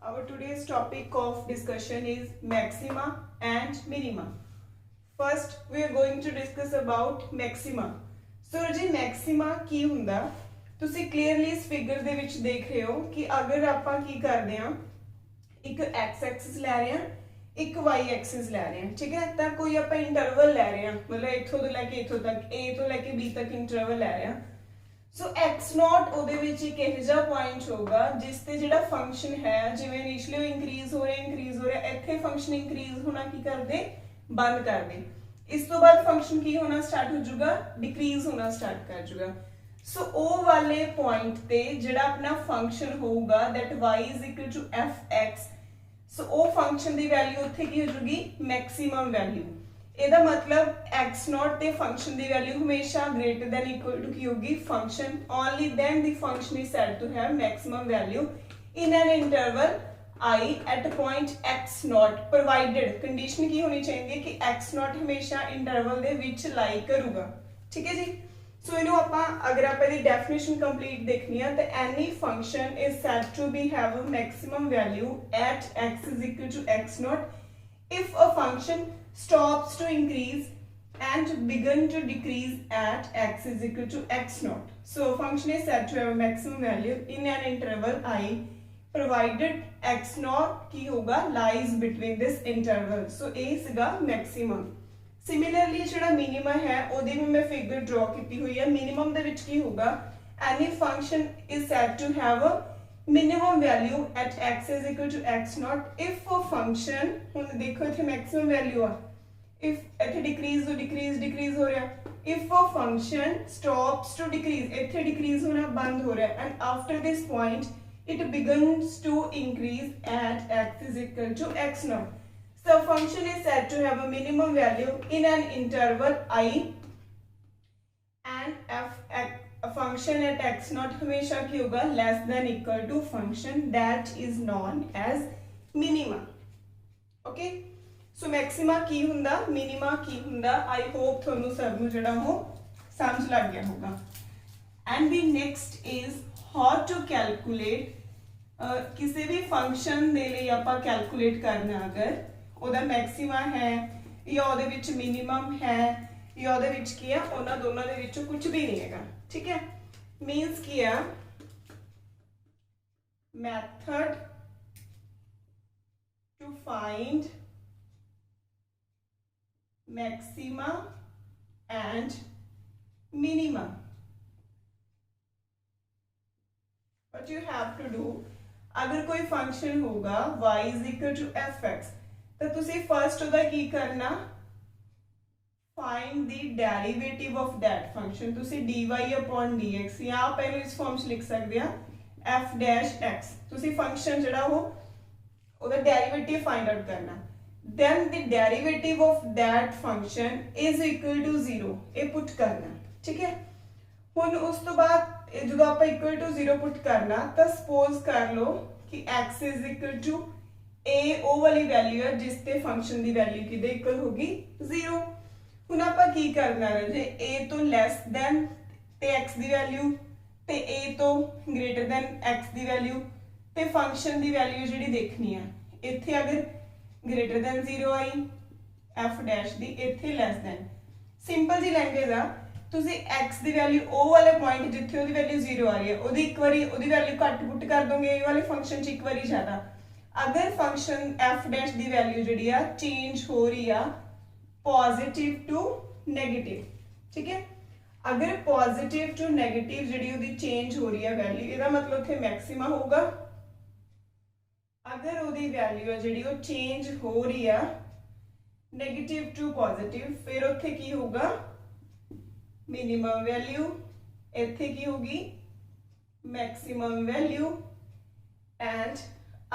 Our today's topic of discussion is maxima and minima. First, we are going to discuss about maxima. So, ji maxima की हुंदा तुसी clearly इस figure दे विच देख रहे हो कि अगर आपां की करदे हां एक x axis ले रहे हैं एक y axis ले रहे हैं ठीक है तां कोई आपां इंटरवल ले रहे हैं मतलब इथों तो लेके इथों तक a तो लेके b तक इंटरवल ले रहे हैं सो x नॉट ਉਹਦੇ ਵਿੱਚ ਇੱਕ ਇਹੋ ਜਿਹਾ ਪੁਆਇੰਟ ਹੋਗਾ ਜਿਸ ਤੇ ਜਿਹੜਾ ਫੰਕਸ਼ਨ ਹੈ ਜਿਵੇਂ ਇਨੀਸ਼ੀਅਲੀ ਇੰਕਰੀਜ਼ ਹੋ ਰਿਹਾ ਇੱਥੇ ਫੰਕਸ਼ਨ ਇੰਕਰੀਜ਼ ਹੋਣਾ ਕੀ ਕਰਦੇ ਬੰਦ ਕਰ ਦੇ ਇਸ ਤੋਂ ਬਾਅਦ ਫੰਕਸ਼ਨ ਕੀ ਹੋਣਾ ਸਟਾਰਟ ਹੋ ਜਾਊਗਾ ਡਿਕਰੀਜ਼ ਹੋਣਾ ਸਟਾਰਟ ਕਰ ਜਾਊਗਾ ਸੋ ਉਹ ਵਾਲੇ ਪੁਆਇੰਟ ਤੇ ਜਿਹੜਾ ਆਪਣਾ ਫੰਕਸ਼ਨ ਹੋਊਗਾ that y f(x) ਸੋ ਉਹ ਫੰਕਸ਼ਨ ਦੀ ਵੈਲਿਊ ਉੱਥੇ ਕੀ ਹੋ ਜਾਊਗੀ ਮੈਕਸਿਮਮ ਵੈਲਿਊ ਇਹਦਾ मतलब x नॉट ਤੇ ਫੰਕਸ਼ਨ ਦੀ ਵੈਲਿਊ ਹਮੇਸ਼ਾ greater than equal to ਕੀ ਹੋਗੀ function only then the function is said to have maximum value in an interval I at point x not provided condition ਕੀ ਹੋਣੀ ਚਾਹੀਦੀ ਹੈ ਕਿ x not ਹਮੇਸ਼ਾ interval ਦੇ ਵਿੱਚ लाई ਕਰੂਗਾ ਠੀਕ ਹੈ ਜੀ ਸੋ ਇਹਨੂੰ ਆਪਾਂ ਅਗਰ ਆਪਾਂ ਇਹਦੀ ਡੈਫੀਨੇਸ਼ਨ ਕੰਪਲੀਟ ਦੇਖਣੀ ਹੈ ਤਾਂ any function is said to be have a maximum value at x is equal to x not if a function stops to increase and begin to decrease at x is equal to x naught. So function is said to have a maximum value in an interval I provided x naught की होगा lies between this interval. So a सीगा maximum. Similarly ਜਿਹੜਾ minimum है ਉਹਦੀ भी मैं figure draw ਕੀਤੀ ਹੋਈ है minimum ਦੇ ਵਿੱਚ ਕੀ ਹੋਗਾ any function is said to have a minimum value at x is equal to x naught if a function ਹੁਣ ਦੇਖੋ ਇੱਥੇ maximum value ਆ if ਇੱਥੇ decrease ਹੋ ਰਿਹਾ if a function stops to decrease ਇੱਥੇ decrease ਹੋਣਾ ਬੰਦ ਹੋ ਰਿਹਾ and after this point it begins to increase at x is equal to x naught so function is said to have a minimum value in an interval I and f a function at x naught हमेशा की होगा less than equal to function that is known as minima okay so maxima की हुंदा minima की हुंदा I hope ਤੁਹਾਨੂੰ ਸਭ ਨੂੰ ਜਿਹੜਾ ਉਹ ਸਮਝ ਲੱਗ ਗਿਆ ਹੋਗਾ and the next is how to calculate ਕਿਸੇ ਵੀ ਫੰਕਸ਼ਨ ਦੇ ਲਈ ਆਪਾਂ ਕੈਲਕੂਲੇਟ ਕਰਨਾ ਅਗਰ ਉਹਦਾ ਮੈਕਸਿਮਾ ਹੈ ਜਾਂ ਉਹਦੇ ਵਿੱਚ ਮਿਨੀਮਮ ਹੈ ਜਾਂ ਉਹਦੇ ਵਿੱਚ ਕੀ ਆ ਉਹਨਾਂ ਦੋਨਾਂ ਦੇ ਵਿੱਚੋਂ ਕੁਝ ਵੀ ਨਹੀਂ ਹੈਗਾ ठीक है मीन्स किया method to find maxima and minima what you have to do अगर कोई फंक्शन होगा y is equal to fx तो तुसी फर्स्ट ਉਹਦਾ ਕੀ ਕਰਨਾ find the derivative of that function ਤੁਸੀਂ dy upon dx ਜਾਂ ਆਪ ਇਹਨੂੰ ਇਸ ਫਾਰਮ 'ਚ ਲਿਖ ਸਕਦੇ ਆ f dash x ਤੁਸੀਂ ਫੰਕਸ਼ਨ ਜਿਹੜਾ ਉਹਦਾ ਡੈਰੀਵੇਟਿਵ ਫਾਈਂਡ ਆਊਟ ਕਰਨਾ then the derivative of that function is equal to 0 ਇਹ ਪੁੱਟ ਕਰਨਾ ਠੀਕ ਹੈ ਹੁਣ ਉਸ ਤੋਂ ਬਾਅਦ ਜਦੋਂ ਆਪਾਂ equal to 0 ਪੁੱਟ ਕਰਨਾ ਤਾਂ ਸਪੋਜ਼ ਕਰ ਲਓ ਕਿ x is equal to a ਉਹ ਵਾਲੀ ਵੈਲਿਊ ਹੈ ਜਿਸ ਤੇ ਫੰਕਸ਼ਨ ਦੀ ਵੈਲਿਊ ਕਿਹਦੇ ਇਕੁਅਲ ਹੋਗੀ 0 ਹੁਣ ਆਪਾਂ ਕੀ ਕਰਨਾ ਹੈ ਜੇ a ਤੋਂ ਲੈਸ ਦੈਨ ਤੇ x ਦੀ ਵੈਲਿਊ ਤੇ a ਤੋਂ ਗ੍ਰੇਟਰ ਦੈਨ x ਦੀ ਵੈਲਿਊ ਤੇ ਫੰਕਸ਼ਨ ਦੀ ਵੈਲਿਊ ਜਿਹੜੀ ਦੇਖਣੀ ਆ ਇੱਥੇ ਅਗਰ ਗ੍ਰੇਟਰ ਦੈਨ 0 ਆਈ f ਡੈਸ਼ ਦੀ ਇੱਥੇ ਲੈਸ ਦੈਨ ਸਿੰਪਲ ਜੀ ਲੈਂਗੁਏਜ ਆ ਤੁਸੀਂ x ਦੀ ਵੈਲਿਊ ਉਹ ਵਾਲੇ ਪੁਆਇੰਟ ਜਿੱਥੇ ਉਹਦੀ ਵੈਲਿਊ 0 ਆ ਰਹੀ ਹੈ ਉਹਦੀ ਇੱਕ ਵਾਰੀ ਉਹਦੀ ਵੈਲਿਊ ਘੱਟ ਪੁੱਟ ਕਰ ਦੋਗੇ ਇਹ ਵਾਲੇ ਫੰਕਸ਼ਨ 'ਚ ਇੱਕ ਵਾਰੀ ਜ਼ਿਆਦਾ ਅਗਰ ਫੰਕਸ਼ਨ f ਡੈਸ਼ ਦੀ ਵੈਲਿਊ ਜਿਹੜੀ ਆ ਚੇਂਜ ਹੋ ਰਹੀ ਆ पॉजिटिव टू नेगेटिव ठीक है अगर पॉजिटिव टू नेगेटिव जी ਉਹਦੀ चेंज हो रही है वैल्यू ਇਹਦਾ मतलब ਇੱਥੇ मैक्सिमा होगा अगर ਉਹਦੀ वैल्यू है ਜਿਹੜੀ ਉਹ चेंज हो रही है नेगेटिव टू पॉजिटिव फिर ਉੱਥੇ ਕੀ ਹੋਗਾ मिनिमम वैल्यू ਇੱਥੇ ਕੀ होगी मैक्सिमम वैल्यू एंड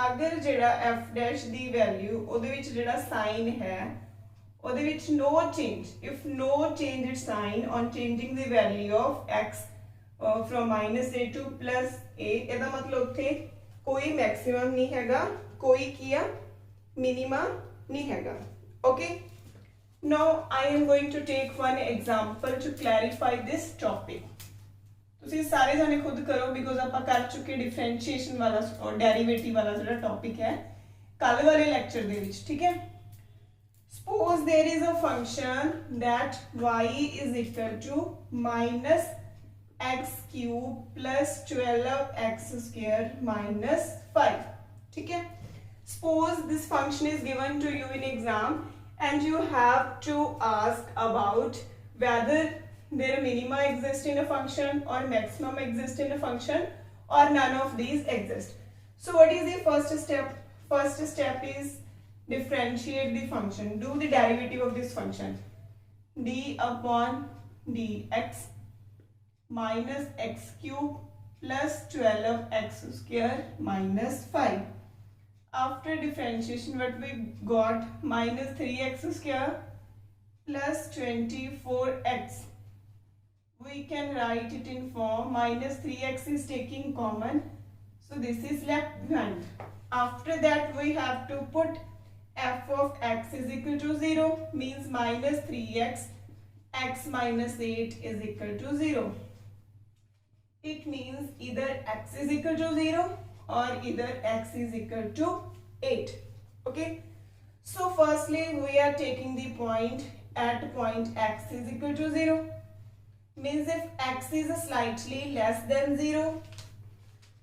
अगर ਜਿਹੜਾ f डैश ਦੀ वैल्यू ਉਹਦੇ ਵਿੱਚ ਜਿਹੜਾ साइन है ਉਹਦੇ ਵਿੱਚ no change if no change its sign on changing the value of x from -a to +a ਇਹਦਾ ਮਤਲਬ ਉੱਥੇ ਕੋਈ ਮੈਕਸਿਮਮ ਨਹੀਂ ਹੈਗਾ ਕੋਈ ਕੀ ਆ ਮਿਨੀਮਾ ਨਹੀਂ ਹੈਗਾ okay now I am going to take one example to clarify this topic ਤੁਸੀਂ ਸਾਰੇ ਜਾਣੇ ਖੁਦ ਕਰੋ ਬਿਕੋਜ਼ ਆਪਾਂ ਕਰ ਚੁੱਕੇ ਡਿਫਰੈਂਸ਼ੀਏਸ਼ਨ ਵਾਲਾ ਔਰ ਡੈਰੀਵੇਟਿਵ ਵਾਲਾ ਜਿਹੜਾ ਟੌਪਿਕ ਹੈ ਕੱਲ ਵਾਲੇ ਲੈਕਚਰ ਦੇ ਵਿੱਚ, ਠੀਕ ਹੈ। Suppose there is a function that y is equal to minus x cube plus 12x square minus 5, ठीक है। Suppose this function is given to you in exam and you have to ask about whether their minima exist in a function or maximum exist in a function or none of these exist. So what is the first step? First step is differentiate the function. Do the derivative of this function. D upon dx minus x cube plus 12x square minus 5. After differentiation, what we got? Minus 3x square plus 24x. We can write it in form minus 3x is taking common, so this is left behind. After that, we have to put f of x is equal to 0, means minus 3x, x minus 8 is equal to 0. It means either x is equal to 0 or either x is equal to 8. Okay. So firstly, we are taking the point at point x is equal to 0. Means if x is slightly less than 0,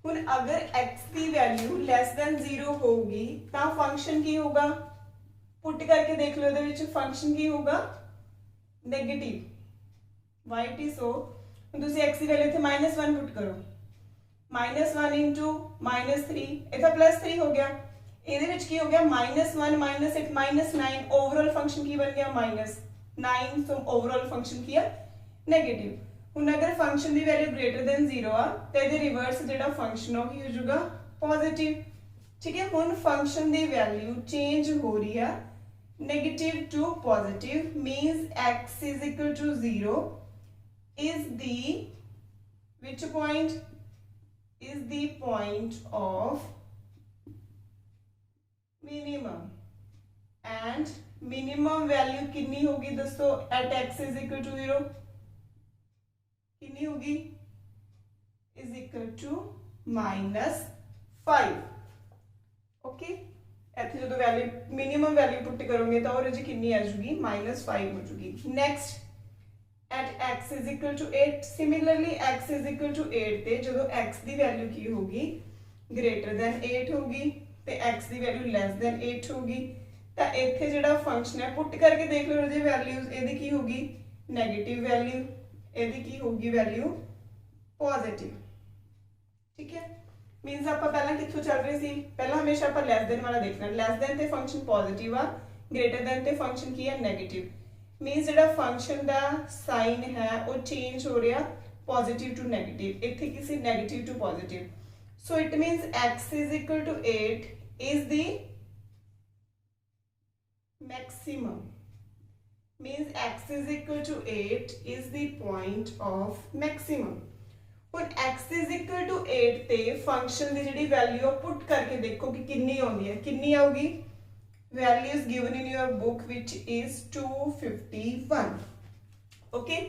ਹੁਣ अगर x की value less than 0 होगी ਤਾਂ function की होगा? Put करके देख लो, ਇਹਦੇ ਵਿੱਚ फंक्शन की होगा? Negative. why it is so? ਹੁਣ ਤੁਸੀਂ x ਦੀ वैल्यू ਇੱਥੇ -1 पुट करो, -1 into -3 ਇੱਥੇ +3 ਹੋ ਗਿਆ। ਇਹਦੇ ਵਿੱਚ ਕੀ ਹੋ ਗਿਆ? -1 -8 -9 ओवरऑल फंक्शन की बन गया -9, सो ओवरऑल फंक्शन की है नेगेटिव। ਹੁਣ अगर फंक्शन की वैल्यू ग्रेटर देन 0 आ तो ये रिवर्स जो फंक्शन हो ही हो जाएगा पॉजिटिव, ठीक है। हुण फंक्शन की वैल्यू चेंज हो रही है negative to positive, means x is equal to 0 is the which point? Is the point of minimum, and minimum value कितनी होगी दसो at x is equal to 0? कितनी होगी? Is equal to -5। ओके, इतने जो वैल्यू मिनिमम वैल्यू पुट करोगे तो और कितनी आ जाएगी? -5 हो जाएगी। Next at x is equal to 8, similarly x is equal to 8 ते जो x की वैल्यू की होगी ग्रेटर दैन 8 होगी ते x की वैल्यू लैस दैन 8 होगी, तो इत्थे जो फंक्शन है पुट करके देख लो जी वैल्यूज, ये की होगी नेगेटिव वैल्यू, ਇਹਦੀ ਕੀ ਹੋਗੀ ਵੈਲਿਊ ਪੋਜ਼ਿਟਿਵ, ਠੀਕ ਹੈ। ਮੀਨਸ ਆਪਾਂ ਪਹਿਲਾਂ ਕਿੱਥੋਂ ਚੱਲ ਰਹੇ ਸੀ? ਪਹਿਲਾਂ ਹਮੇਸ਼ਾ ਆਪਾਂ ਲੈਸ ਦੈਨ ਵਾਲਾ ਦੇਖਣਾ, ਲੈਸ ਦੈਨ ਤੇ ਫੰਕਸ਼ਨ ਪੋਜ਼ਿਟਿਵ ਆ, ਗ੍ਰੇਟਰ ਦੈਨ ਤੇ ਫੰਕਸ਼ਨ ਕੀ ਹੈ ਨੈਗੇਟਿਵ। ਮੀਨਸ ਜਿਹੜਾ ਫੰਕਸ਼ਨ ਦਾ ਸਾਈਨ ਹੈ ਉਹ ਚੇਂਜ ਹੋ ਰਿਹਾ ਪੋਜ਼ਿਟਿਵ ਟੂ ਨੈਗੇਟਿਵ, ਇੱਥੇ ਕਿਸੇ negative to positive. So it means x is equal to 8 is the maximum, means x is equal to 8 is the point of maximum। ਹੁਣ x is equal to 8 ਤੇ function ਦੀ ਜਿਹੜੀ value ਪੁੱਟ ਕਰਕੇ ਦੇਖੋ ਕਿ ਕਿੰਨੀ ਆਉਂਦੀ ਹੈ। ਕਿੰਨੀ ਆਊਗੀ? Value is given in your book which is 251। okay,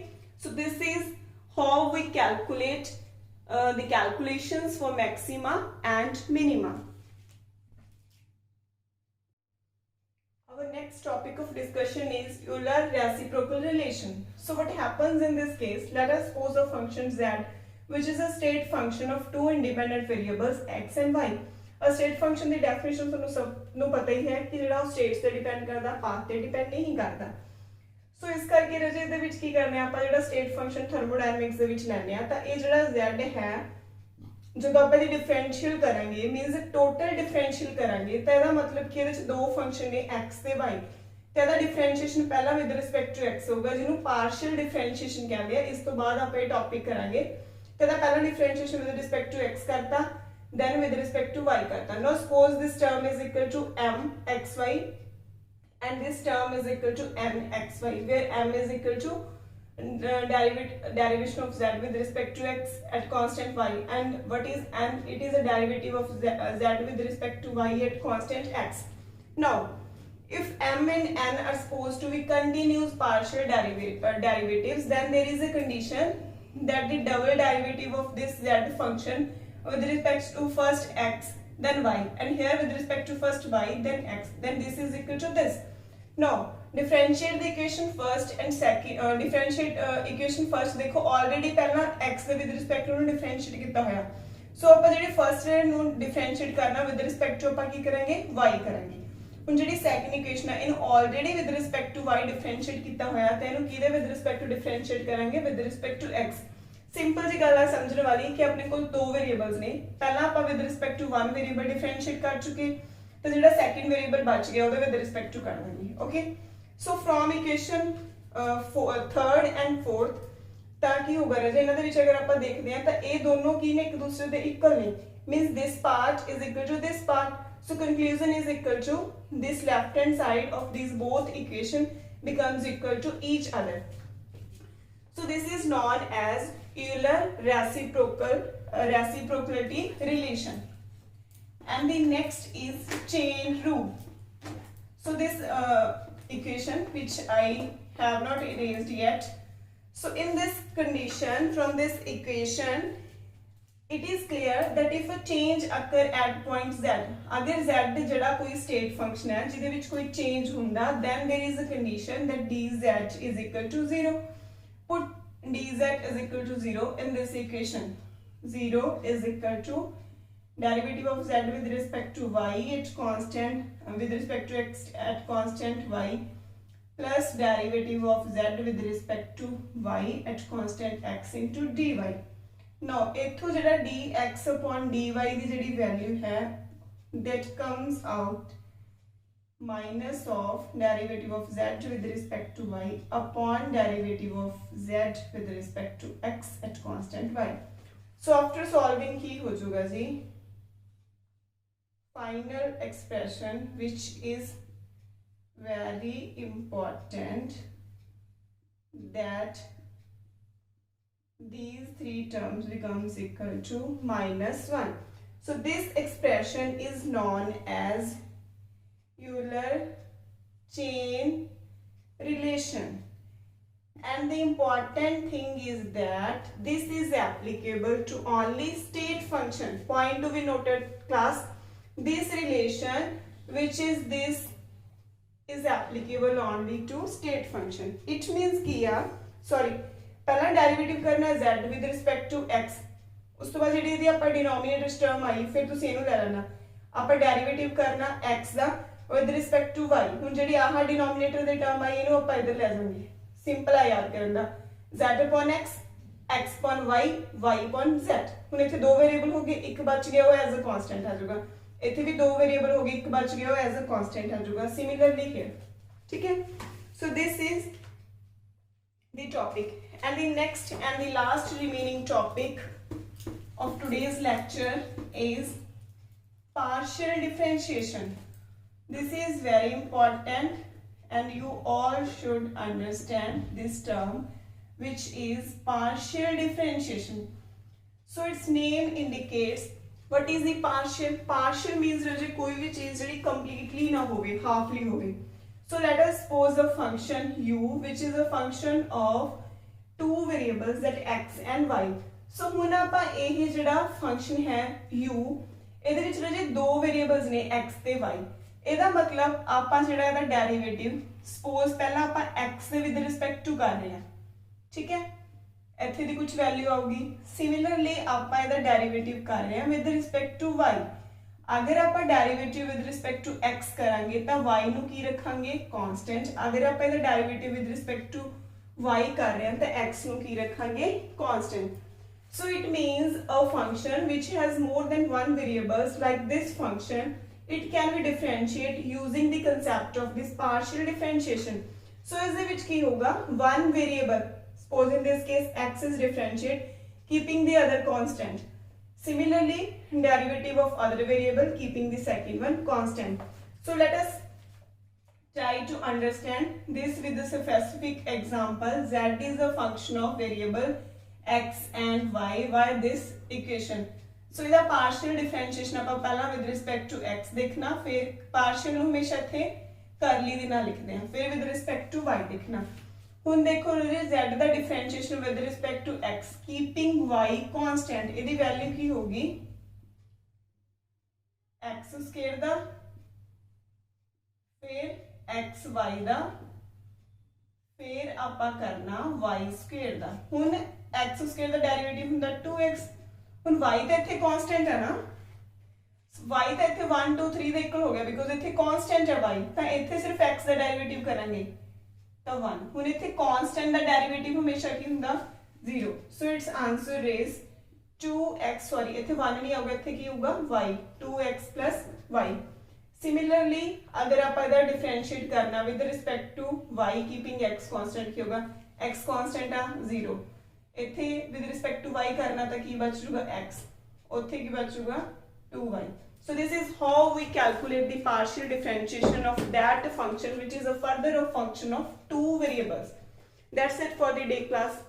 so this is how we calculate the calculations for maxima and minima। Our next topic of discussion is Euler reciprocal relation। So what happens in this case? Let us suppose a function z which is a state function of two independent variables x and y। A state function the definition ਤੁਹਾਨੂੰ ਸਭ ਨੂੰ ਪਤਾ ਹੀ ਹੈ ਕਿ ਜਿਹੜਾ states ਤੇ depend ਕਰਦਾ, path ਤੇ ਡਿਪੈਂਡ ਨਹੀਂ ਕਰਦਾ। ਸੋ ਇਸ ਕਰਕੇ ਰਜੇ ਦੇ ਵਿੱਚ ਕੀ ਕਰਨੇ ਆਪਾਂ ਜਿਹੜਾ ਸਟੇਟ ਫੰਕਸ਼ਨ ਥਰਮੋਡਾਇਨਾਮਿਕਸ ਦੇ ਵਿੱਚ ਲੈਣੇ ਆ ਤਾਂ ਇਹ ਜਿਹੜਾ z ਹੈ ਜਦੋਂ ਆਪਾਂ ਇਹ ਡਿਫਰੈਂਸ਼ੀਅਲ ਕਰਾਂਗੇ ਮੀਨਸ ਟੋਟਲ ਡਿਫਰੈਂਸ਼ੀਅਲ ਕਰਾਂਗੇ ਤਾਂ ਇਹਦਾ ਮਤਲਬ ਕਿ ਇਹਦੇ ਵਿੱਚ ਦੋ ਫੰਕਸ਼ਨ ਨੇ x ਤੇ y ਤੇ ਇਹਦਾ ਡਿਫਰੈਂਸ਼ੀਏਸ਼ਨ ਪਹਿਲਾਂ ਵਿਦ ਰਿਸਪੈਕਟ ਟੂ x ਹੋਊਗਾ ਜਿਹਨੂੰ ਪਾਰਸ਼ੀਅਲ ਡਿਫਰੈਂਸ਼ੀਏਸ਼ਨ ਕਹਿੰਦੇ ਆ। ਇਸ ਤੋਂ ਬਾਅਦ ਆਪਾਂ ਇਹ ਟੌਪਿਕ ਕਰਾਂਗੇ ਤੇ ਇਹਦਾ ਪਹਿਲਾ differentiation with respect to x ਕਰਤਾ, then with respect to y karta। Now suppose this term is equal to m xy and this term is equal to n xy, where m is equal to derivation of z with respect to x at constant y, and what is n? It is a derivative of z with respect to y at constant x। Now if m and n are supposed to be continuous partial derivatives, then there is a condition that the double derivative of this z function with respect to first x then y, and here with respect to first y then x, then this is equal to this. Now differentiate the equation first and second, differentiate equation first. देखो already पहला x ਦੇ with respect to differentiate कितना होया, so ਆਪਾਂ ਜਿਹੜੀ first ਨੂੰ differentiate करना with respect to ਆਪਾਂ ਕੀ ਕਰਾਂਗੇ y ਕਰਾਂਗੇ। ਹੁਣ ਜਿਹੜੀ ਸੈਕੰਡ ਇਕੁਏਸ਼ਨ ਹੈ ਇਹਨੂੰ already with respect to y differentiate ਕੀਤਾ ਹੋਇਆ ਤੇ ਇਹਨੂੰ ਕਿਹਦੇ ਵਿਦ ਰਿਸਪੈਕਟ ਟੂ ਡਿਫਰੈਂਸ਼ੀਏਟ ਕਰਾਂਗੇ with respect to x। Simple ਜੀ ਗੱਲ ਹੈ ਸਮਝਣ ਵਾਲੀ ਕਿ ਆਪਣੇ ਕੋਲ ਦੋ ਵੇਰੀਏਬਲਸ ਨੇ, ਪਹਿਲਾਂ ਆਪਾਂ with respect to one variable differentiate ਕਰ ਚੁੱਕੇ ਤੇ ਜਿਹੜਾ ਸੈਕੰਡ ਵੇਰੀਏਬਲ ਬਚ ਗਿਆ ਉਹਦੇ ਵਿਦ ਰਿਸਪੈਕਟ ਟੂ ਕਰ ਦਾਂਗੇ। Okay, so from equation third and fourth ਤਾਂ ਕੀ ਹੋਗਾ ਰਾਜੇ, ਇਹਨਾਂ ਦੇ ਵਿੱਚ ਅਗਰ ਆਪਾਂ ਦੇਖਦੇ ਹਾਂ ਤਾਂ ਇਹ ਦੋਨੋਂ ਕੀ ਨੇ, ਇੱਕ ਦੂਸਰੇ ਦੇ ਇਕੁਅਲ ਨੇ, means this part is equal to this part. So conclusion is equal to this left hand side of these both equation becomes equal to each other. So this is known as Euler reciprocity relation. And the next is chain rule. So this equation which I have not erased yet. So in this condition, from this equation, it is clear that if a change occur at point z, अगर z जड़ा कोई state function है जिधे विच कोई change हुंदा, then there is a condition that dz is equal to 0. Put dz is equal to 0 in this equation. 0 is equal to derivative of z with respect to y at constant with respect to x at constant y plus derivative of z with respect to y at constant x into dy. Now इथों जड़ा dx upon dy दी जड़ी value है that comes out minus of derivative of z with respect to y upon derivative of z with respect to x at constant y. So after solving की हो जाएगा जी final expression which is very important, that these three terms becomes equal to minus 1. So this expression is known as Euler chain relation, and the important thing is that this is applicable to only state function. Point to be noted class, this relation which is this is applicable only to state function. It means किया पहला derivative करना है z with respect to x, उस तो बाद ਜਿਹੜੀ ਇਹਦੀ ਆਪਾਂ ਡਿਨੋਮੀਨੇਟਰ ਟਰਮ ਆਈ ਫਿਰ ਤੁਸੀਂ ਇਹਨੂੰ ਲੈ ਲੈਣਾ, ਆਪਾਂ ਡੈਰੀਵੇਟਿਵ ਕਰਨਾ x ਦਾ ਵਿਦ ਰਿਸਪੈਕਟ ਟੂ y। ਹੁਣ ਜਿਹੜੀ ਆਹ ਡਿਨੋਮੀਨੇਟਰ ਦੇ ਟਰਮ ਆਈ ਇਹਨੂੰ ਆਪਾਂ ਇੱਧਰ ਲੈ ਜਾਵਾਂਗੇ, ਸਿੰਪਲ ਆ ਯਾਦ ਕਰਨ ਦਾ, z upon x, x upon y, y upon z। ਹੁਣ ਇੱਥੇ ਦੋ ਵੇਰੀਏਬਲ ਹੋ ਗਏ, ਇੱਕ ਬਚ ਗਿਆ ਉਹ ਐਜ਼ ਅ ਕਾਂਸਟੈਂਟ ਆ ਜਾਊਗਾ, ਇੱਥੇ ਵੀ ਦੋ ਵੇਰੀਏਬਲ ਹੋ ਗਏ, ਇੱਕ ਬਚ ਗਿਆ ਉਹ ਐਜ਼ ਅ ਕਾਂਸਟੈਂਟ ਆ ਜਾਊਗਾ, ਸਿਮਿਲਰਲੀ ਹੇਅਰ। ਠੀਕ ਹੈ, so this is the topic, and the next and the last remaining topic of today's lecture is partial differentiation. This is very important and you all should understand this term, which is partial differentiation. So its name indicates what is the partial. Partial means that कोई भी चीज जड़ी completely ना होवे, halfly होवे. So let us suppose a function u which is a function of two variables that x and y. So ਹੁਣ ਆਪਾਂ ਇਹ ਜਿਹੜਾ function ਹੈ u, ਇਹਦੇ ਵਿੱਚ ਜਿਹੜੇ ਦੋ variables ਨੇ x ਤੇ y, ਇਹਦਾ ਮਤਲਬ ਆਪਾਂ ਜਿਹੜਾ ਇਹਦਾ ਡੈਰੀਵੇਟਿਵ suppose ਪਹਿਲਾਂ ਆਪਾਂ x ਦੇ with respect to ਕਰ ਰਹੇ ਹਾਂ, ਠੀਕ ਹੈ, ਇੱਥੇ ਦੀ ਕੁਝ ਵੈਲਿਊ ਆਊਗੀ, ਸਿਮਿਲਰਲੀ ਆਪਾਂ ਇਹਦਾ ਡੈਰੀਵੇਟਿਵ ਕਰ ਰਹੇ ਹਾਂ with respect to y। अगर आप derivative with respect to x करांगे तो y नु की रखांगे कांस्टेंट, अगर आप इधर derivative with respect to y कर रहे हैं तो x नु की रखांगे constant. So it means a function which has more than one variables like this function, it can be differentiate using the concept of this partial differentiation. So is the which की होगा one variable, suppose in this case x is differentiate keeping the other constant, similarly derivative of other variable keeping the second one constant. So let us try to understand this with a specific example. Z is a function of variable x and y by this equation. So इधर partial differentiation ਆਪਾਂ ਪਹਿਲਾਂ with respect to x देखना, फिर partial ਨੂੰ ਹਮੇਸ਼ਾ ਇੱਥੇ curly ਦੇ ਨਾਲ ਲਿਖਦੇ ਹਾਂ, फिर with respect to y देखना। ਹੁਣ ਦੇਖੋ ਜੀ z ਦਾ differentiation with respect to x keeping y constant, ਇਹਦੀ ਵੈਲਿਊ ਕੀ ਹੋਗੀ x ਸਕੁਅਰ ਦਾ ਫਿਰ xy ਦਾ ਫਿਰ ਆਪਾਂ ਕਰਨਾ y ਸਕੁਅਰ ਦਾ। ਹੁਣ x ਸਕੁਅਰ ਦਾ ਡੈਰੀਵੇਟਿਵ ਹੁੰਦਾ 2x, ਹੁਣ y ਤਾਂ ਇੱਥੇ ਕਾਂਸਟੈਂਟ ਹੈ ਨਾ, y ਤਾਂ ਇੱਥੇ 1 2 3 ਦੇ ਇਕੁਅਲ ਹੋ ਗਿਆ ਬਿਕੋਜ਼ ਇੱਥੇ ਕਾਂਸਟੈਂਟ ਹੈ y, ਤਾਂ ਇੱਥੇ ਸਿਰਫ x ਦਾ ਡੈਰੀਵੇਟਿਵ ਕਰਾਂਗੇ ਤਾਂ 1। ਹੁਣ ਇੱਥੇ ਕਾਂਸਟੈਂਟ ਦਾ ਡੈਰੀਵੇਟਿਵ ਹਮੇਸ਼ਾ ਕੀ ਹੁੰਦਾ 0, so it's answer is 2x, sorry ਇੱਥੇ 1 ਨਹੀਂ ਆਊਗਾ, ਇੱਥੇ ਕੀ ਹੋਊਗਾ y, 2x + y। सिमिलरली अगर आप इधर डिफरेंशिएट करना with respect to y keeping x constant की होगा, x कांस्टेंट आ 0, इथे विद रिस्पेक्ट टू y करना तो की बच जाएगा x, उथे की बच जाएगा 2y। so this is how we calculate the partial differentiation of that function which is a further of function of two variables। that's it for the day class।